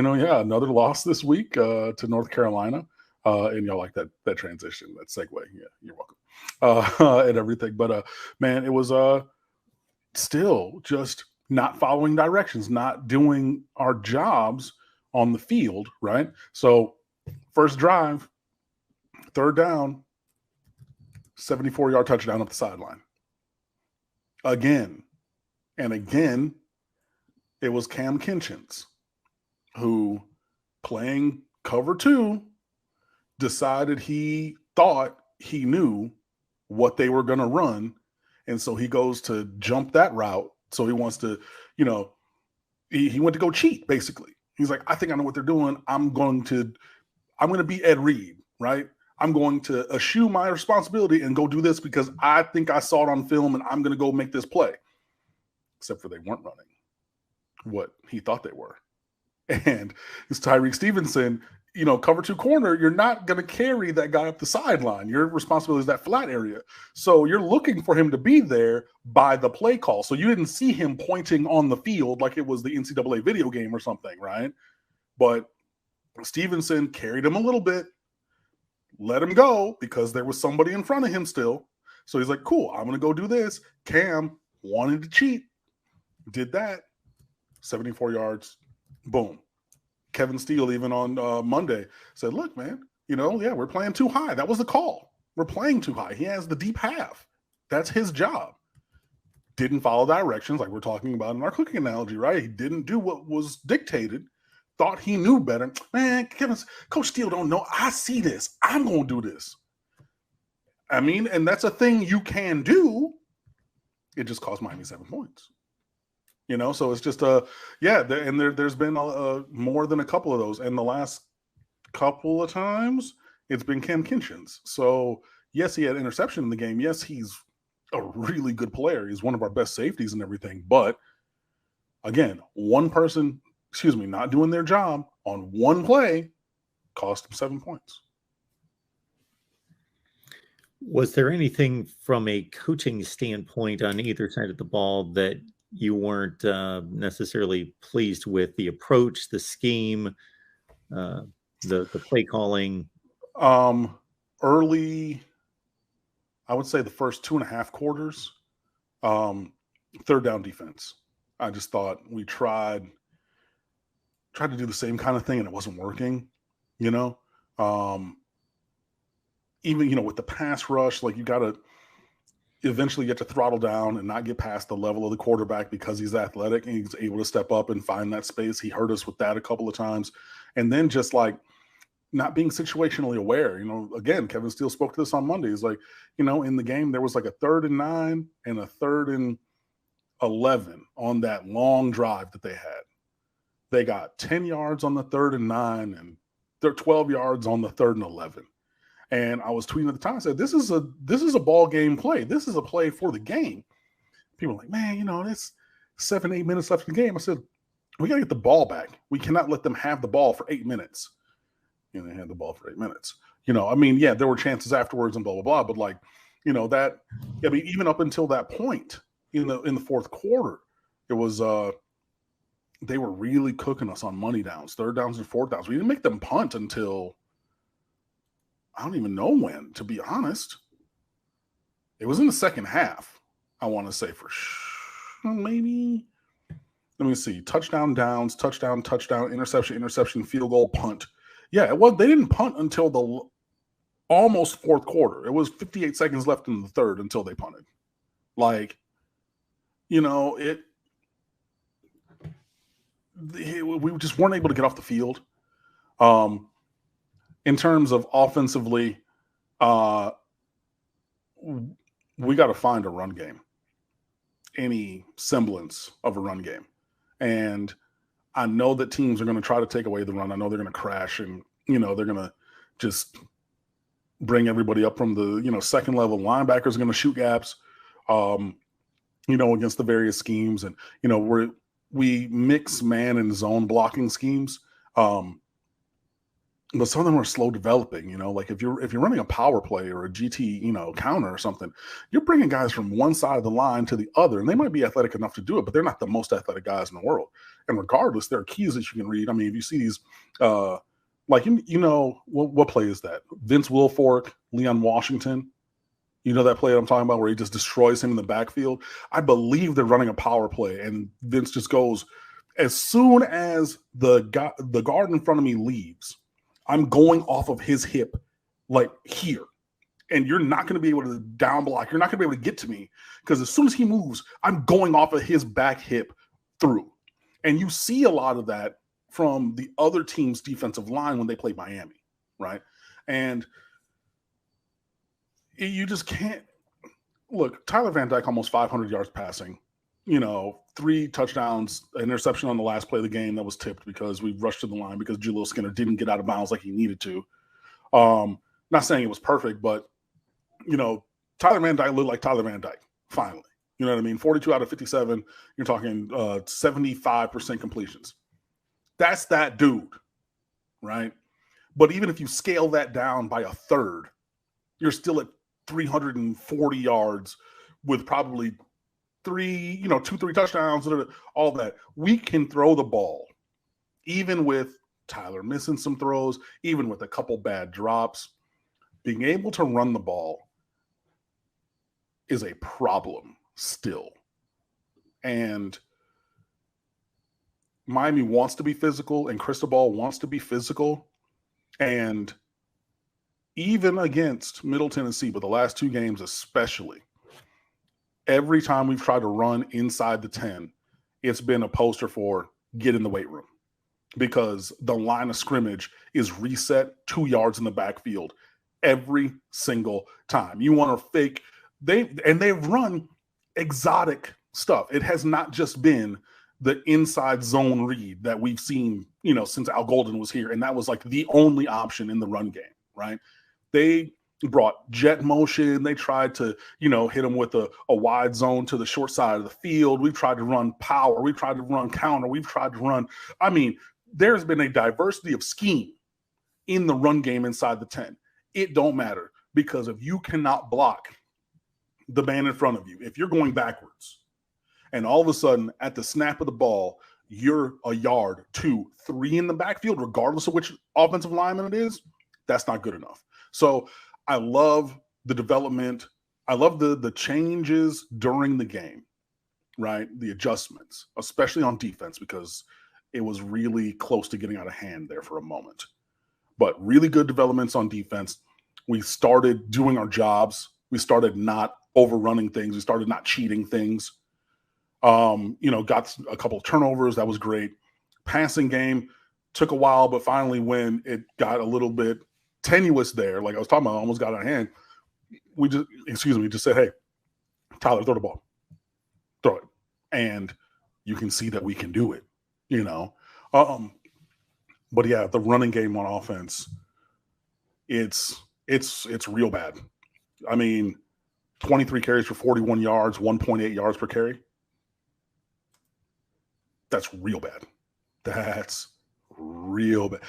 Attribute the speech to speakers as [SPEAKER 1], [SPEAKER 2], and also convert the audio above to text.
[SPEAKER 1] yeah, another loss this week to North Carolina. And y'all like that transition, that segue. Yeah, you're welcome. And everything. But man, it was still just not following directions, not doing our jobs on the field, right? So first drive, third down, 74-yard touchdown up the sideline. Again and again, it was Cam Kinchins who, playing cover 2, decided he thought he knew what they were going to run. And so he goes to jump that route. So he wants to, he went to go cheat, basically. He's like, I think I know what they're doing. I'm going to be Ed Reed, right? I'm going to eschew my responsibility and go do this because I think I saw it on film and I'm going to go make this play. Except for they weren't running what he thought they were. And it's Tyreek Stevenson, cover 2 corner, you're not going to carry that guy up the sideline. Your responsibility is that flat area. So you're looking for him to be there by the play call. So you didn't see him pointing on the field like it was the NCAA video game or something, right? But Stevenson carried him a little bit, let him go because there was somebody in front of him still. So he's like, cool, I'm going to go do this. Cam wanted to cheat, did that, 74 yards, boom. Kevin Steele, even on Monday, said, look, man, we're playing too high. That was the call. We're playing too high. He has the deep half. That's his job. Didn't follow directions like we're talking about in our cooking analogy, right? He didn't do what was dictated. Thought he knew better. Man, Coach Steele don't know. I see this. I'm going to do this. I mean, and that's a thing you can do. It just cost Miami 7 points. So it's just and there's been more than a couple of those, and the last couple of times it's been Cam Kinchins. So yes, he had interception in the game. Yes, he's a really good player. He's one of our best safeties and everything. But again, one person, not doing their job on one play cost him 7 points.
[SPEAKER 2] Was there anything from a coaching standpoint on either side of the ball that you weren't necessarily pleased with? The approach, the scheme, the play calling?
[SPEAKER 1] Early, I would say the first 2.5 quarters, third down defense. I just thought we tried to do the same kind of thing and it wasn't working, even, with the pass rush, like eventually you have to throttle down and not get past the level of the quarterback because he's athletic and he's able to step up and find that space. He hurt us with that a couple of times. And then just like not being situationally aware, again, Kevin Steele spoke to this on Monday. He's like, in the game, there was like a 3rd and 9 and a 3rd and 11 on that long drive that they had. They got 10 yards on the 3rd and 9 and they're 12 yards on the 3rd and 11. And I was tweeting at the time, I said, this is a ball game play. This is a play for the game. People are like, man, it's 7-8 minutes left in the game. I said, we got to get the ball back. We cannot let them have the ball for 8 minutes. They had the ball for 8 minutes. There were chances afterwards and blah, blah, blah. But even up until that point in the fourth quarter, it was they were really cooking us on money downs, 3rd downs and 4th downs. We didn't make them punt until I don't even know when, to be honest. It was in the second half, I want to say, for sure. Maybe. Let me see. Touchdown, downs, touchdown, interception, field goal, punt. Yeah, they didn't punt until the almost fourth quarter. It was 58 seconds left in the third until they punted. We just weren't able to get off the field. In terms of offensively, we got to find a run game, any semblance of a run game. And I know that teams are going to try to take away the run. I know they're going to crash and, they're going to just bring everybody up from the, second level. Linebackers are going to shoot gaps, against the various schemes. And, we mix man and zone blocking schemes. but some of them are slow developing. Like if you're running a power play or a GT, counter or something, you're bringing guys from one side of the line to the other, and they might be athletic enough to do it, but they're not the most athletic guys in the world. And regardless, there are keys that you can read. I mean, if you see these, like what play is that? Vince Wilfork, Leon Washington. You know that play that I'm talking about where he just destroys him in the backfield? I believe they're running a power play, and Vince just goes, as soon as the guard in front of me leaves, I'm going off of his hip, like here. And you're not going to be able to down block. You're not going to be able to get to me because as soon as he moves, I'm going off of his back hip through. And you see a lot of that from the other team's defensive line when they play Miami, right? And you just can't look. Tyler Van Dyke almost 500 yards passing, 3 touchdowns, an interception on the last play of the game that was tipped because we rushed to the line because Julio Skinner didn't get out of bounds like he needed to. Not saying it was perfect, but Tyler Van Dyke looked like Tyler Van Dyke finally. You know what I mean? 42 out of 57. You're talking 75% completions. That's that dude, right? But even if you scale that down by a third, you're still at 340 yards with probably 3 touchdowns, all that. We can throw the ball, even with Tyler missing some throws, even with a couple bad drops. Being able to run the ball is a problem still. And Miami wants to be physical, and Cristobal wants to be physical. And even against Middle Tennessee, but the last 2 games especially, every time we've tried to run inside the 10, it's been a poster for get in the weight room because the line of scrimmage is reset 2 yards in the backfield every single time. You want to fake they've run exotic stuff. It has not just been the inside zone read that we've seen, since Al Golden was here. And that was like the only option in the run game, right? They brought jet motion. They tried to, hit them with a wide zone to the short side of the field. We've tried to run power. We've tried to run counter. We've tried to run. I mean, there's been a diversity of scheme in the run game inside the 10. It don't matter because if you cannot block the man in front of you, if you're going backwards and all of a sudden at the snap of the ball, you're a yard, 2, 3 in the backfield, regardless of which offensive lineman it is, that's not good enough. So I love the development. I love the changes during the game, right? The adjustments, especially on defense, because it was really close to getting out of hand there for a moment. But really good developments on defense. We started doing our jobs. We started not overrunning things. We started not cheating things. Got a couple of turnovers. That was great. Passing game took a while, but finally when it got a little bit tenuous there, like I was talking about, almost got out of hand, we just said, hey, Tyler, throw the ball. Throw it. And you can see that we can do it, But yeah, the running game on offense, it's real bad. I mean, 23 carries for 41 yards, 1.8 yards per carry. That's real bad. That's real bad.